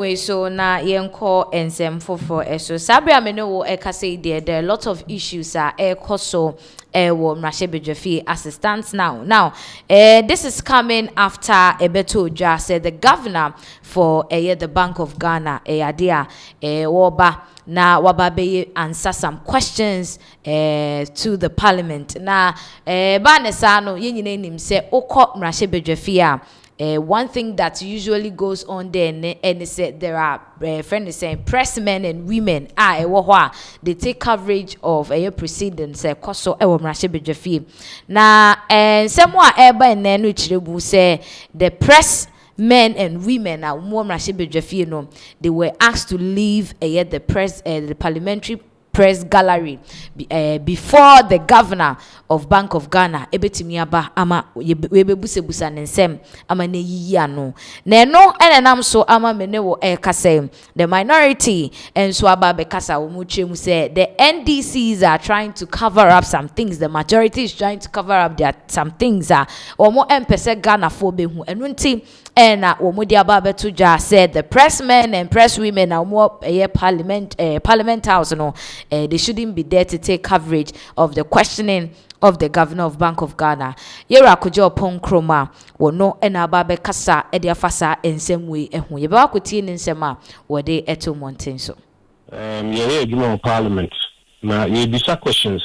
We so na yenko ensem fofo eso sabe amene wo ekase there are a lot of issues are ekoso wo mrashebedwafi assistance now this is coming after Ebeto Oja said the governor for the Bank of Ghana adia woba na wababe answer some questions to the parliament na ba nesa no yenyine nim se okọ mrashebedwafi a one thing that usually goes on there, and is there are friends saying pressmen and women they take coverage of proceedings koso na and someone eba and then which say the press men and women are more no, they were asked to leave the press the parliamentary press gallery before the governor of Bank of Ghana ebetimi aba ama webebusebusa nensem ama ne yiano na no enenam so ama mene wo ekase the minority and so aba be kasa wo mu chemu say the NDCs are trying to cover up some things, the majority is trying to cover up some things omo empese Ghana for be hu enu nti na omo dia ba beto ja said the pressmen and press women are more parliament house no they shouldn't be there to take coverage of the questioning of the governor of Bank of Ghana. Yera kujo Oppong Nkrumah wono ena babe kasa ediafasa ensem we ehu. Yeba kuti nsema wode eto mountain so. Here you parliament. Na you bisa questions.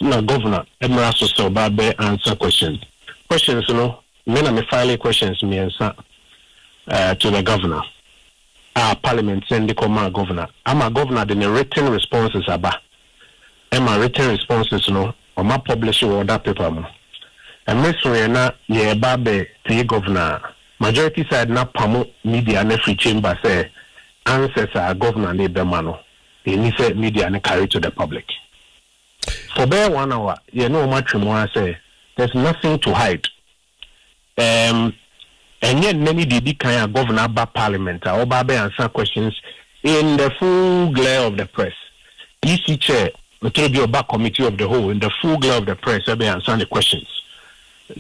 Na governor emra so babe answer questions. Questions me file questions me answer to the governor. Parliament send the command governor. I'm a governor the written responses aba. My written responses or my publish or that paper mo. And Mr. na ye babe to governor. Majority side na pamo media na free chamber say answers are governor ne be mano. They need say media na carry to the public. For bare 1 hour, you know much more say there's nothing to hide. And yet many did kind of governor by parliament or babe answer questions in the full glare of the press. EC chair, the Tribune back committee of the whole, in the full glare of the press, they answer the questions.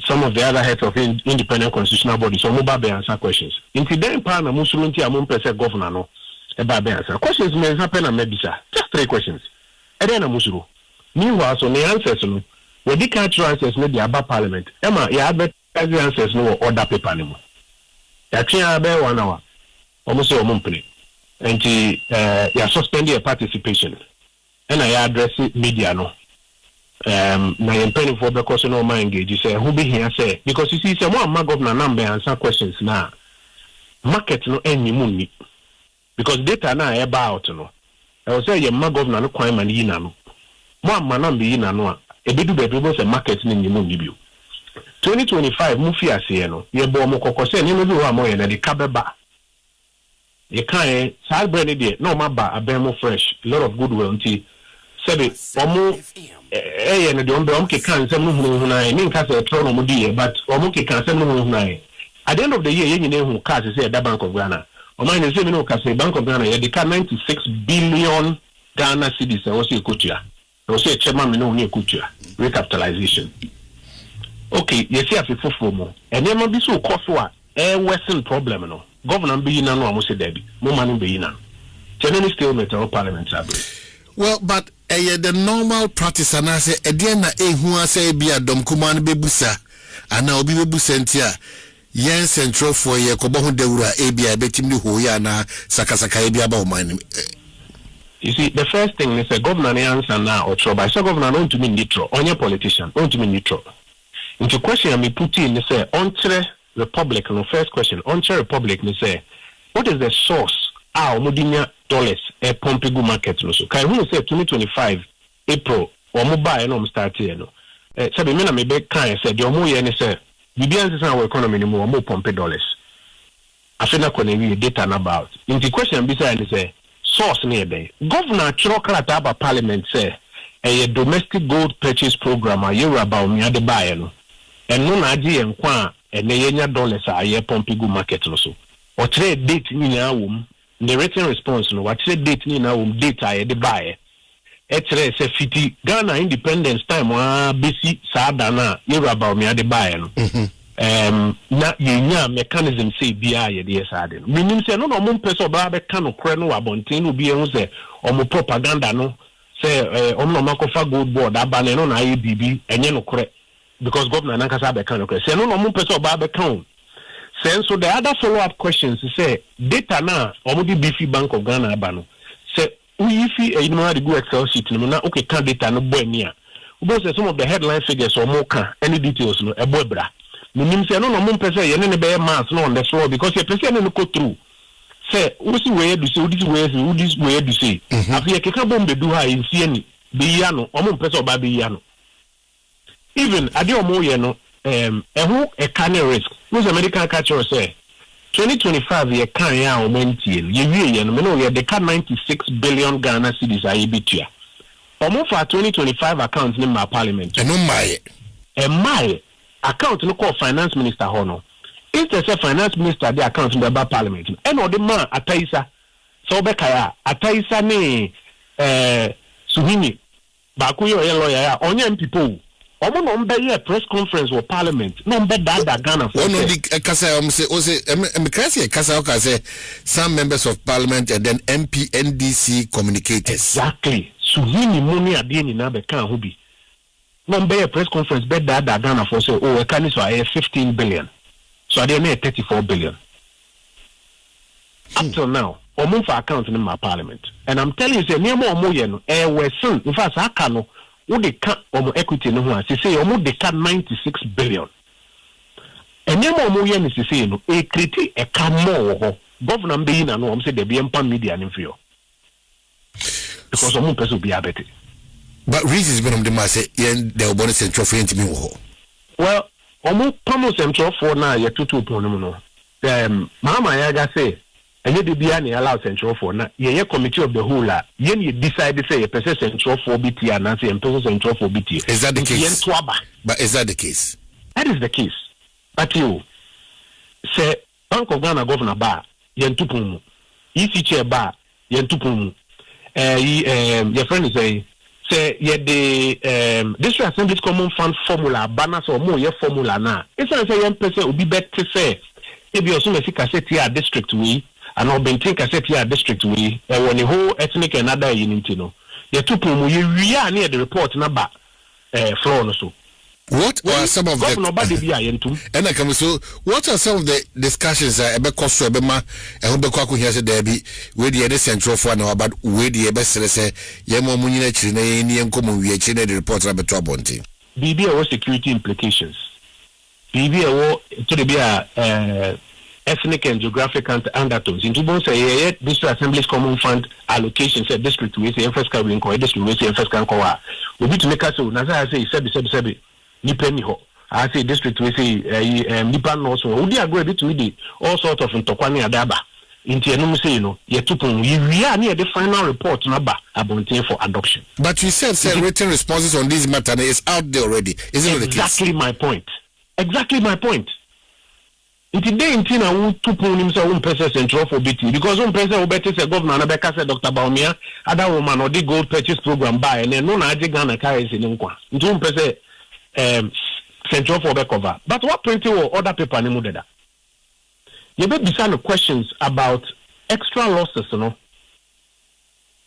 Some of the other heads of independent constitutional bodies, some babe answer questions. Incident parliament, Musulunti among press governor no, a babe answer questions. May happen and maybe just 3 questions. And then a Musulu. Meanwhile, so the answers no, when they can't answers maybe about parliament. Emma, you have better answers no order paper anymore. Actually, about 1 hour, almost a month. And you suspended your participation. And I address media no. Na yempeni for because no mind engage. You say who be here say because you see someone my governor number answer questions now. Market no any money because data na about no. I will say your my governor no kwai man yi na no. Mo amma na be yi na no a ebedu be people say market no ni money bi. 2025 mu fi ase no. Ye bo mo kokose ni no bi wa mo ye na de kabeba. You can't say bread there. No maba abemo fresh. A lot of goodwill until sabi omo no de ombe omke kan sem no hunu na ni nka se tro no mudi but omo ke kan sem no hunu na at the end of the year yen hu cash say the Bank of Ghana o man say me no ka say Bank of Ghana ye de ka 96 billion Ghana cedis e wo say ekutua e wo say chairman me no hu ekutua recapitalization. Okay, you see afi fofo mo enema bi so koso a worsen problem no governor be na no amo say dabi mo man be na tenany stalemate or parliament sabe. Well, but the normal practice and I say again who I say be a dom command bebusa and now be bebusentia yen central for ye kobohu deura abia betimni hoya na sakasaka abia ba mine. You see, the first thing is a governor answer now or trouble. So governor not to be neutral, on your politician, not to be neutral. Into question me put in say ontre republic no first question ontre republic me say what is the source mudinya dollars pompegu market no so kai who say 2025 April or mobile no start here no sabi me na me be kan say the omo ye ne say bibian say our economy no more pompe dollars afena konewi data na about into question be say source ne be governor chirokrata about parliament say a domestic gold purchase program a year about me ade buy no and no na agi enkwa and yenya dollars a ye pompegu market no so or trade date ni na wom the written response no what say date ni na wom date a ye de buy etre say fiti Ghana independence time wa besi sada na year about me ade buy no na yenya mechanism say bia ye de sade no minim say no mo mpese oba be ka no kre no wabonten no bi ehun say omo propaganda no say omo no makofa gold board abane no na aye bibi enye no kre because governor nankasa be ka no kre say no mo mpese oba be ka o say so the other follow up questions say data na omo di BF Bank of Ghana abano say uyifi you know how to go Excel sheet no na okay can data no boy nia because some of the headline figures omo ka any details no e boy bra minim say no mo mpese ye ne be mass no on the floor because ye pese no go through say we see where do say this way do say afi ye keka bombe do ha insie ni be ya no omo mpese oba be ya no even ade omo ye no ehu e can risk was American catcher say 2025 ye kan ya o mentie ye wie ye no me no ye de can 96 billion Ghana cedis aye bitua omo for 2025 account in my parliament no my account no call finance minister hono if they say finance minister the account in the parliament and or the man ataisa so be kaya ataisa ni suhini ba ku yo lawyer ya onye NPP omo no mbe press conference or parliament no mbe da Ghana for no di kasa o say emkrasi kasa o say some members of parliament and then NDC communicators exactly suhini money ade ni na be kan ho bi number press conference bed that Ghana for say oh can so 15 billion so they need 34 billion up till now omo for account in my parliament and I'm telling you say near omo ye no we soon in fact aka no wo de ka omo equity no ho say omo de ka 96 billion and near omo ye no say no e kriti e ka mo ho governor be na no omo say de be empa media no fio because omo person be abete. But reasons been on the mass the bonus central for me. Well, almost promise central for now, you're too no. Mama Yaga say, and you be any allowed central for now. Ye committee of the whole you decide to say a person central for BT and Nancy and person central for BT. Is that the case? But is that the case? That is the case. But you say Bank of Ghana Governor Bar, yen tupumu. EC chair bar, yen tupumu. Your friend is a say ye the district assembly's common fund formula banners or more ye formula na it's say yen person will be better say if you assume a cassette here district we and or maintain cassette here district we when the whole ethnic and other unity no ye tupu we are near the report number floor no so what are some of the and I come so what are some of the discussions about cost for Bema and Hobeko here said there be where the central for now about where the best say Yemo Munina Chine and Common we Chine the report about Trabonti. BBA security implications. BBA to be ethnic and geographic undertones. In Tubon say district assembly's common fund allocation said district we say first can we district we say first can go. We be to make us so Naza say sebi Nipeni ho. I say district we say Nipan also. Would you agree to me all sort of Ntokwani Adaba? Into enum say we are near the final report number about for adoption. But you said written responses on this matter is out there already. Isn't it the case? Exactly my point. Exactly my point. Today in Tina who tupun himself one person central for BT because one person will better say governor Rebecca said Dr. Baumia, other woman or the gold purchase program buy and then no Ghana carries in Nkwa. Into one person central for the cover. But what printing or other paper ni mudeda? You be beside questions about extra losses, you know.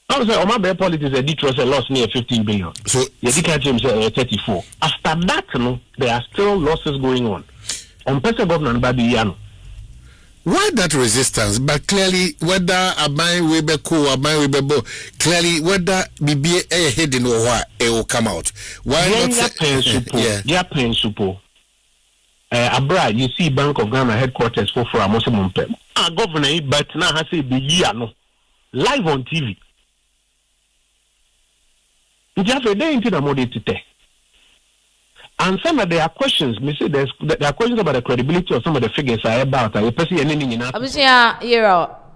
I was saying, my politics a Detroit lost near 15 billion. So you can't say 34. After that, you know, there are still losses going on. On person government by the Yano. Why that resistance? But clearly, whether a man will be cool or man will be bo, clearly whether be a heading or what it will come out. Why not? Yeah, pain support. Abra, you see Bank of Ghana headquarters for a Muslim governor, but now has a be no live on TV. Just a day into the mode today. And some of there are questions. Me say there are questions about the credibility of some of the figures I about. I person anything in that. Abusia,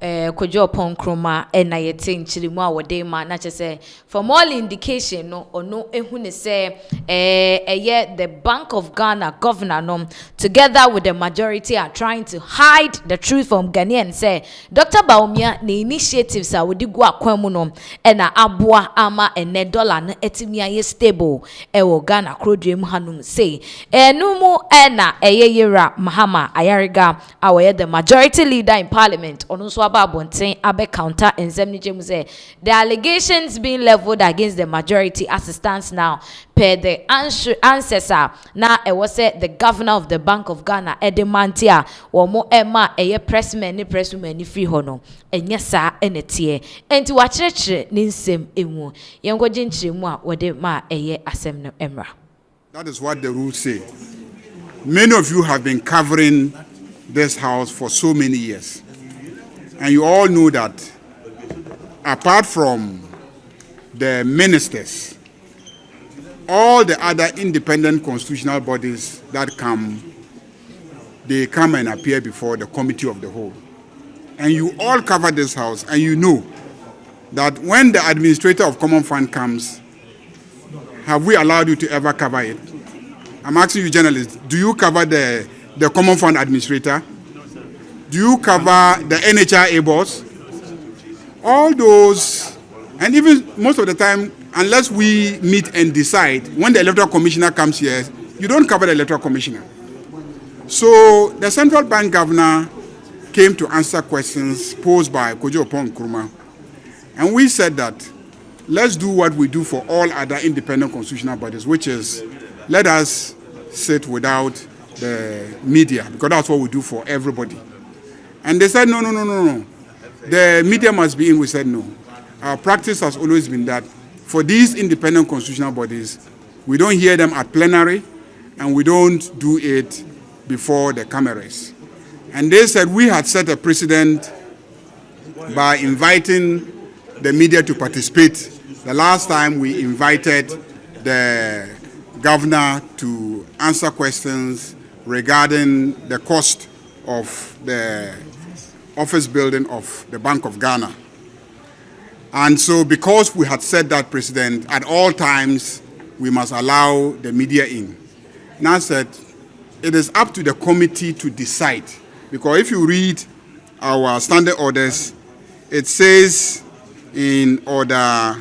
Oppong Nkrumah na yete nchirimu a wode ma na chese from all indication no ono ehu ne se the Bank of Ghana governor no together with the majority are trying to hide the truth from Ghanaians say Dr. Baumia ne initiatives a wodi gu akwamu no na aboa ama ene dollar no etimi aye stable wo Ghana krodwem hanum say enumu na yera Mahama Ayariga awoye the majority leader in parliament ono so aba bonten abe counter enzem ni say the allegations being leveled against the majority as it stands now per the ancestor na was the governor of the Bank of Ghana edemantia wo mo ema pressman ni presswoman ni free hono enye sa enetie enti wa kirekire ni nsem emu yengoje nchiremu a wode ma asem no emra. That is what the rules say. Many of you have been covering this house for so many years. And you all know that apart from the ministers, all the other independent constitutional bodies that come, they come and appear before the committee of the whole. And you all cover this house, and you know that when the administrator of Common Fund comes, have we allowed you to ever cover it? I'm asking you journalists, do you cover the Common Fund administrator? Do you cover the NHRA boss? All those, and even most of the time, unless we meet and decide, when the electoral commissioner comes here, you don't cover the electoral commissioner. So the central bank governor came to answer questions posed by Oppong Nkrumah. And we said that let's do what we do for all other independent constitutional bodies, which is let us sit without the media, because that's what we do for everybody. And they said, no. The media must be in. We said, no. Our practice has always been that for these independent constitutional bodies, we don't hear them at plenary, and we don't do it before the cameras. And they said we had set a precedent by inviting the media to participate. The last time we invited the governor to answer questions regarding the cost of the office building of the Bank of Ghana. And so because we had set that precedent, at all times we must allow the media in. Now I said, it is up to the committee to decide. Because if you read our standing orders, it says in order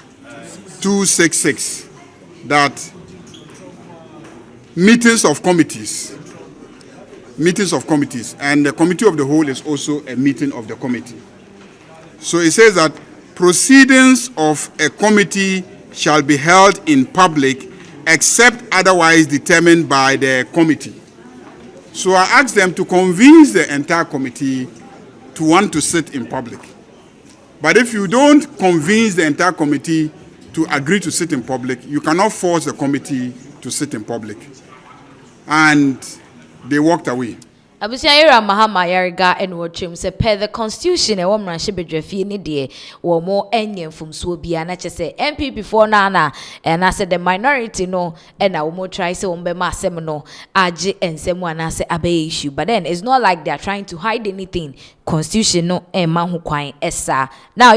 266 that meetings of committees, and the committee of the whole is also a meeting of the committee. So it says that proceedings of a committee shall be held in public except otherwise determined by the committee. So I asked them to convince the entire committee to want to sit in public. But if you don't convince the entire committee to agree to sit in public, you cannot force the committee to sit in public. And they walked away. Abusia era Mahama Ayariga watchim se per the constitution e wo mranhye bedwafi ni de wo mo enye mfumso bia na chese NPP for na and say the minority no na wo mo try say wo be ma asem no age ensem ana say abe issue, but then it's not like they are trying to hide anything. Constitution no ma ho kwan esa now